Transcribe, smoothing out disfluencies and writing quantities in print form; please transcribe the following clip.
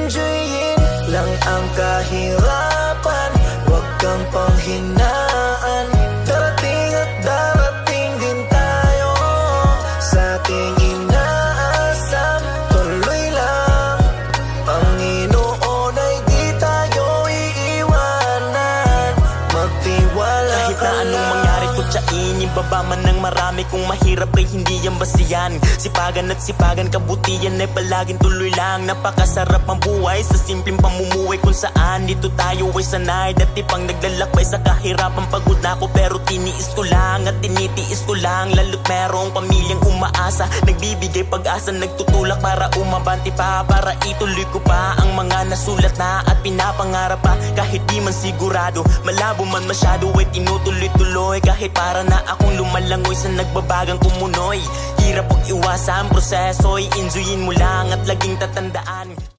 enjoyin lang ang kahirapan. Huwag kang panghinaan, darating at darating din tayo sa ating inaasam. Tuloy lang, Panginoon ay di tayo iiwanan. Magtiwala Kahit ka na anong lang. mangyari kutsain, ibaba man ng marami. Kung mahirap ay hindi yan basihan. Sipagan at sipagan, kabutihan ay palaging tuloy lang. Napakasarap ang buhay sa simpleng pamumuhay, kung saan dito tayo ay sanay. Dati pang naglalakbay sa kahirapan, pagod na ako pero tiniis ko lang at tinitiis ko lang. Lalo't merong pamilyang umaasa, nagbibigay pag-asa, nagtutulak para umabanti pa, para ituloy ko pa ang mga nasulat na at pinapangarap pa. Kahit di man sigurado, malabo man masyado, ay tinutuloy-tuloy. Kahit para na akong lumalangoy sa nagbabagang kumunoy. Hirap pag iwasan proseso, i-enjoyin mo lang at laging tatandaan.